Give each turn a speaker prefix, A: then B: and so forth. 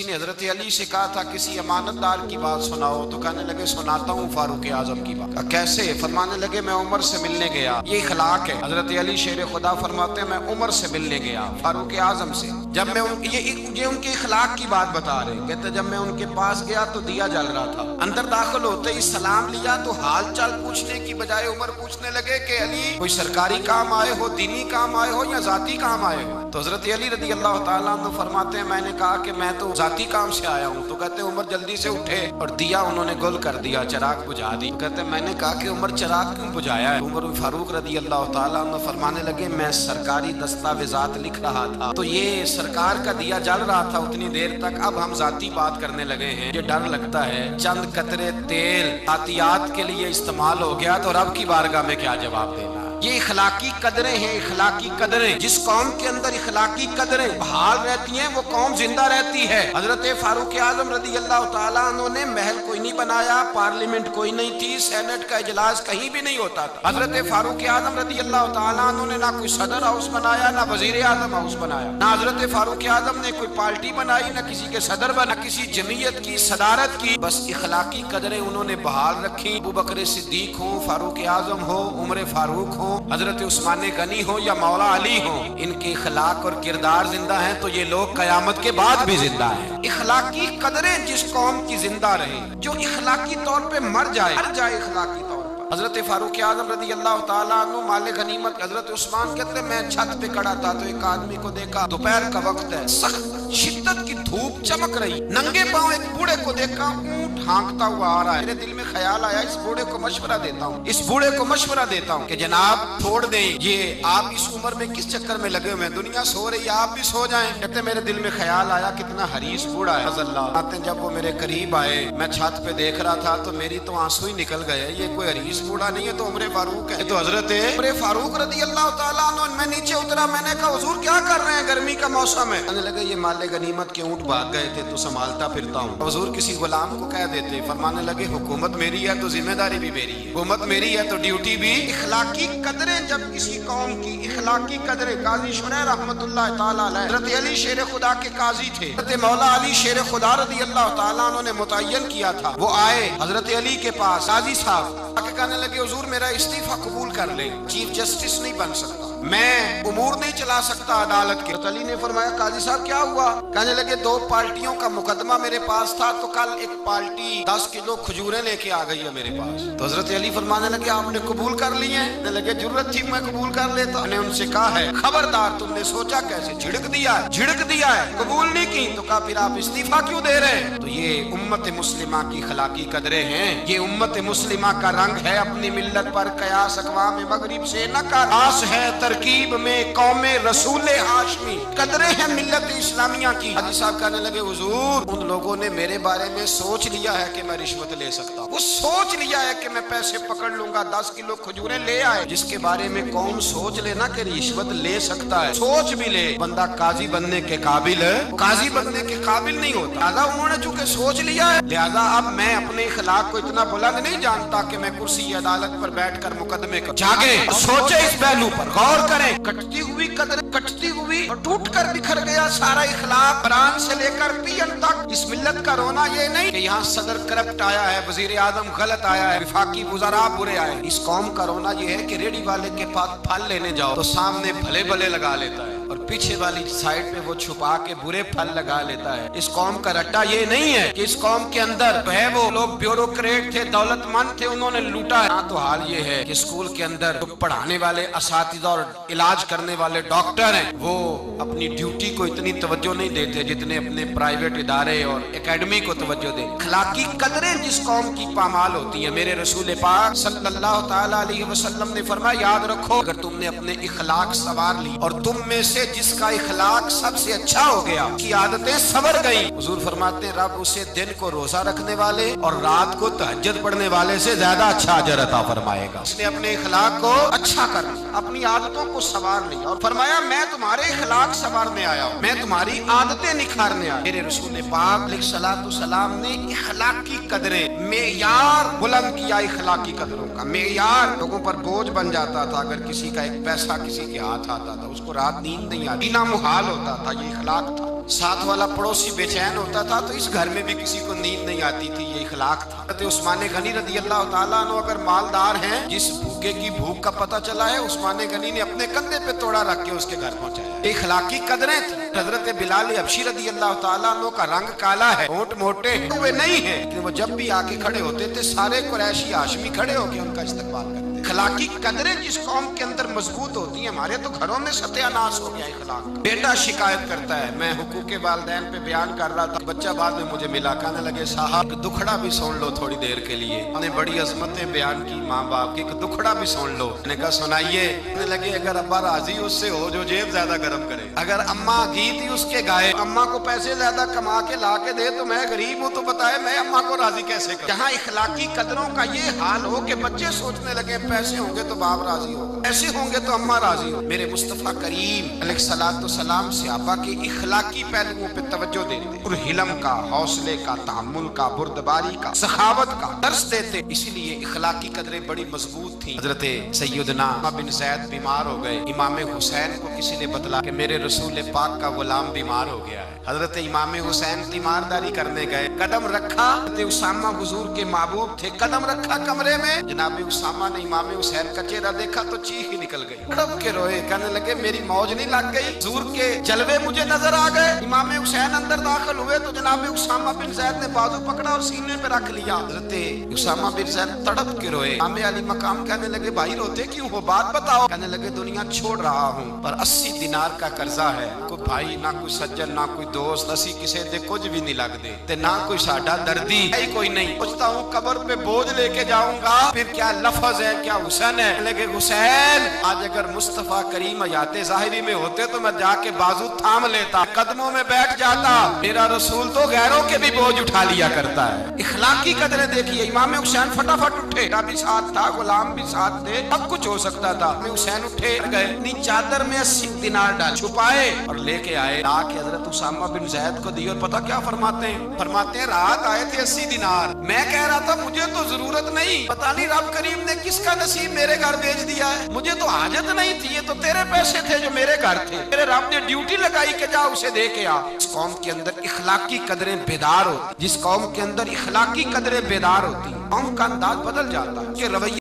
A: किसी ने हजरत अली से कहा था किसी अमानतदार की बात सुनाओ, तो कहने लगे सुनाता हूँ फारूक आजम की बात। कैसे? फरमाने लगे मैं उमर से मिलने गया। ये इखलाक है। हजरत अली शेर खुदा फरमाते हैं मैं उमर से मिलने गया, फारूक आजम से। जब मैं ये उनके इखलाक की बात बता रहे, कहते जब मैं उनके पास गया तो दिया जल रहा था। अंदर दाखिल होते ही सलाम लिया तो हाल चाल पूछने की बजाय उमर पूछने लगे कि अली कोई सरकारी काम आए हो, दीनी काम आए हो या जाती काम आए हो? तो हजरत अली रदी अल्लाह ताला अन्हु फरमाते हैं मैंने कहा कि मैं तो जाती काम से आया हूँ। तो कहते उमर जल्दी से उठे और दिया उन्होंने गुल कर दिया, चिराग बुझा दी। तो कहते मैंने कहा कि उमर चिराग क्यों बुझाया है? उमर फारूक रदी अल्लाह ताला अन्हु फरमाने लगे मैं सरकारी दस्तावेजात लिख रहा था तो ये सरकार का दिया जल रहा था उतनी देर तक, अब हम जाती बात करने लगे हैं। ये डर लगता है चंद कतरे तेल आतियात के लिए इस्तेमाल हो गया तो रब की बारगाह में क्या जवाब देना। ये इखलाकी कदरें हैं, इखलाकी कदरें। जिस कौम के अंदर इखलाकी कदरें बहाल रहती हैं वो कौम जिंदा रहती है। हजरत फारूक आजम रदी अल्लाह ताला अन्हु ने महल कोई नहीं बनाया, पार्लियामेंट कोई नहीं थी, सेनेट का इजलास कहीं भी नहीं होता था। हजरत फारूक आजम रदी अल्लाह ताला अन्हु ने ना कोई सदर हाउस बनाया, ना वजीर आजम हाउस बनाया, ना हजरत फारूक आजम ने कोई पार्टी बनाई, ना किसी के सदर बना, किसी जमीयत की सदारत की। बस इखलाकी कदरें उन्होंने बहाल रखी। अबू बकर सिद्दीक हो, फारूक आजम हो, उमर फारूक हो, हजरत उस्मान गनी हो या मौला अली हो, इनके इखलाक और किरदार जिंदा हैं तो ये लोग कयामत के बाद भी जिंदा हैं। इखलाकी कदरें जिस कौम की जिंदा रहे, जो इखलाकी तौर पे मर जाए इखलाकी तौर पर। हजरत फारूक आजम रदी अल्लाह ताला अन्हु माले गनीमत। हजरत उस्मान कहते मैं छत पे खड़ा था तो एक आदमी को देखा, दोपहर का वक्त है, सख्त शिद्दत की धूप चमक रही, नंगे पांव एक बूढ़े को देखा, ऊंट हाँकता हुआ आ रहा है। मेरे दिल में ख्याल आया इस बूढ़े को मशवरा देता हूँ, इस बूढ़े को मशवरा देता हूँ कि जनाब छोड़ दें ये आप इस उम्र में किस चक्कर में लगे हुए हैं, दुनिया सो रही है आप भी सो जाएं। कहते मेरे दिल में ख्याल आया कितना हरीस बूढ़ा है। आते जब वो मेरे करीब आए मैं छत पे देख रहा था तो मेरी तो आंसू ही निकल गए। ये कोई हरीस बूढ़ा नहीं है तो उमर फारूक है। तो हजरत उमर फारूक रदी अल्लाह ताला अन्हु। मैं नीचे उतरा, मैंने कहा हुजूर क्या कर रहे हैं, गर्मी का मौसम है। कहने लगे ये माले गनीमत के ऊंट भाग गए थे तो संभालता फिरता हूँ। हुजूर किसी गुलाम को कह देते। फरमाने लगे हुकूमत मेरी है तो जिम्मेदारी भी मेरी है, हुकूमत मेरी है तो ड्यूटी भी। इखलाकी कदरें जब किसी कौम की इखलाकी कदरें, काजी शुरैह रहमतुल्लाह ताला अलैह हजरत अली शेर खुदा के काजी थे, हजरत मौला अली शेर खुदा रदी अल्लाह ताला उन्होंने मुतय्यन किया था। वो आए हजरत अली के पास, काजी साहब आके कहने लगे हुजूर मेरा इस्तीफा कबूल कर ले, चीफ जस्टिस नहीं बन सकता, मैं उमूर नहीं चला सकता अदालत के। अली ने फरमाया काजी साहब क्या हुआ? कहने लगे दो पार्टियों का मुकदमा मेरे पास था तो कल एक पार्टी 10 किलो खजूरें लेके आ गई है मेरे पास। तो हजरत अली फरमाने लगे आपने कबूल कर ली है? कहने लगे जरूरत थी मैं कबूल कर लेता। मैंने उनसे कहा है खबरदार तुमने सोचा कैसे, झिड़क दिया है, कबूल नहीं की तो कहा फिर आप इस्तीफा क्यों दे रहे हैं? तो ये उम्मत मुस्लिमा की खलाकी कदरें हैं, ये उम्मत मुस्लिमा का रंग है। अपनी मिल्लत पर कयास अक़वाम मगरिब से न कर, आस है तरकीब में कौमे रसूल हाशमी। कदरें हैं मिल्लत इस्लामिया की। हाजी साहब कहने लगे हुजूर उन लोगों ने मेरे बारे में सोच लिया है कि मैं रिश्वत ले सकता हूँ, वो सोच लिया है कि मैं पैसे पकड़ लूंगा, 10 किलो खजूरें ले आए। जिसके बारे में कौन सोच लेना कि रिश्वत ले सकता है, सोच भी ले, बंदा काजी बनने के काबिल है, काजी बनने के काबिल नहीं होता। लिहाजा उन्होंने चूंकि सोच लिया है, लिहाजा अब मैं अपने इखलाक को इतना बुलंद नहीं जानता कि मैं कुर्सी अदालत पर बैठकर मुकदमे कर जागे। सोचे इस पहलू पर गौर करें। कटती हुई कदर कटती हुई और टूट कर बिखर गया सारा इखलाक, बरान से लेकर पियन तक। इस मिल्लत का रोना ये नहीं कि यहाँ सदर करप्ट आया है, वजीर आजम गलत आया है, विफाकी वज़रा बुरे आए। इस कौम का रोना ये है कि रेडी वाले के पास फल लेने जाओ तो सामने भले भले लगा लेता है और पीछे वाली साइड पे वो छुपा के बुरे फल लगा लेता है। इस कौम का रट्टा ये नहीं है कि इस कौम के अंदर है वो लोग ब्यूरोक्रेट थे, दौलतमंद थे, उन्होंने लूटा। यहाँ तो हाल ये है कि स्कूल के अंदर जो पढ़ाने वाले असातिज़ा और इलाज करने वाले डॉक्टर हैं वो अपनी ड्यूटी को इतनी तवज्जो नहीं देते जितने अपने प्राइवेट इदारे और एकेडमी को तवज्जो दे। अखलाकी कदरें जिस कौम की पामाल होती है, मेरे रसूल पाक सल्लल्लाहु ताला अलैहि वसल्लम ने फरमाया याद रखो अगर तुमने अपने इखलाक सवार ली और तुम में से जिसका इखलाक सबसे अच्छा हो गया, की आदतें संवर गई, हुजूर फरमाते हैं रब उसे दिन को रोजा रखने वाले और रात को तहज्जुद पढ़ने वाले से ज्यादा अच्छा अजर अता फरमाएगा। उसने अपने इखलाक को अच्छा कर, अपनी आदतों को सवार लिया और फरमाया मैं तुम्हारे इखलाक सवारने आया हूँ, मैं तुम्हारी आदतें निखारने आया। मेरे रसूल पाक अलैहिस्सलातु सलाम ने इखलाक की कदरें, मेयार बुलंद किया। इखलाकी कदरों का मेयार लोगों पर बोझ बन जाता था। अगर किसी का एक पैसा किसी के हाथ आता था उसको रात नींद नहीं आती, ना मुहाल होता था। ये इखलाक था। साथ वाला पड़ोसी बेचैन होता था तो इस घर में भी किसी को नींद नहीं आती थी। ये इखलाक था। उस्मान गनी रदी अल्लाह ताला अन्हु अगर मालदार हैं, जिस भूखे की भूख का पता चला है उस्मान गनी ने अपने कंधे पे तोड़ा रख के उसके घर पहुंचाया। इखलाकी कदरें थी। हजरत बिलाल हबशी रदी अल्लाह ताला अन्हु का रंग काला है, होंठ मोटे हुए नहीं है, लेकिन वो जब भी आके खड़े होते थे सारे कुरैशी हाशमी खड़े होकर उनका इस्तकबाल करते। इखलाकी कदरें जिस कौम के अंदर मजबूत होती हैं, हमारे तो घरों में सत्यानाश हो गया इखलाक। बेटा शिकायत करता है, मैं हुकूक वालिदैन पे बयान कर रहा था, बच्चा बाद में मुझे मिला, कहने लगे साहब दुखड़ा भी सुन लो थोड़ी देर के लिए। हमने बड़ी अजमतें बयान की माँ बाप की, दुखड़ा भी सुन लो। मैंने कहा सुनाइए। कहने लगे अगर अब्बा राजी उससे हो जो जेब ज्यादा गर्म करे, अगर अम्मा गीत ही उसके गाए, अम्मा को पैसे ज्यादा कमा के ला के दे तो मैं गरीब हूँ तो बताए मैं अम्मा को राजी कैसे करूं। जहाँ इखलाकी कदरों का ये हाल हो कि बच्चे सोचने लगे पैसे होंगे तो बाप राजी होगा, ऐसे होंगे तो अम्मा राजी हो। मेरे मुस्तफा करीम अलैहिस्सलातु सलाम सहाबा के इखलाकी पहलुओं पे तवज्जो देते और हिलम का, हौसले का, तहम्मुल का, बुर्दबारी का, सखावत का दर्स देते। इसीलिए इखलाकी कदरें बड़ी मजबूत थी। हजरत सैयदना बिन ज़ैद बीमार हो गए। इमाम हुसैन को किसी ने बतला कि मेरे रसूल पाक का गुलाम बीमार हो गया है। हजरत इमाम हुसैन तीमारदारी करने गए, कदम रखा, उसामा हुजूर के महबूब थे, कदम रखा कमरे में, जनाब उसामा ने इमाम हुसैन का चेहरा देखा तो चीख ही निकल गई, तड़प के रोए, कहने लगे मेरी मौज नहीं लग गई, हुजूर के जलवे मुझे नजर आ गए। इमाम हुसैन अंदर दाखिल हुए तो जनाब उसामा बिन ज़ैद ने बाजू पकड़ा और सीने पे रख लिया। हजरत उसामा बिन ज़ैद तड़प के रोए। इमाम अली मकाम कहने लगे भाई रोते क्यों हो, बात बताओ। कहने लगे दुनिया छोड़ रहा हूँ पर 80 दिनार का कर्जा है, कोई भाई ना कोई सज्जन ना कोई दोस्त, असी किसी दे कुछ भी नहीं लगते ते ना कोई साडा दर्दी है कोई नहीं। पूछता हूँ कब्र पे बोझ लेके जाऊंगा, फिर क्या लफ्ज है क्या हुसैन है। लगे हुसैन आज अगर मुस्तफा करीम हयाते ज़ाहिरी में होते तो मैं जाके बाजू थाम लेता, कदमों में बैठ जाता। मेरा रसूल तो गैरों के भी बोझ उठा लिया करता है। इखलाकी कदरें देखिए। इमाम हुसैन फटाफट उठे, भी साथ था, गुलाम भी साथ थे, अब कुछ हो सकता था। हुसैन उठे गए, अपनी चादर में 80 दिनार डाल छुपाए और लेके आए, आके हजरत उसामा बिन ज़ैद को दी। और पता क्या फरमाते हैं रात आए थे 80 दिनार, मैं कह रहा था मुझे तो जरूरत नहीं, पता नहीं रब करीम ने किसका नसीब मेरे घर भेज दिया है, मुझे तो हाजत नहीं थी, ये तो तेरे पैसे थे जो मेरे घर थे, मेरे रब ने ड्यूटी लगाई कि जा उसे दे के आ। इस कौम के अंदर इखलाकी कदरें बेदार होती, जिस कौम के अंदर इखलाकी कदरें बेदार होती, कौम का अंदाज बदल जाता है, रवैया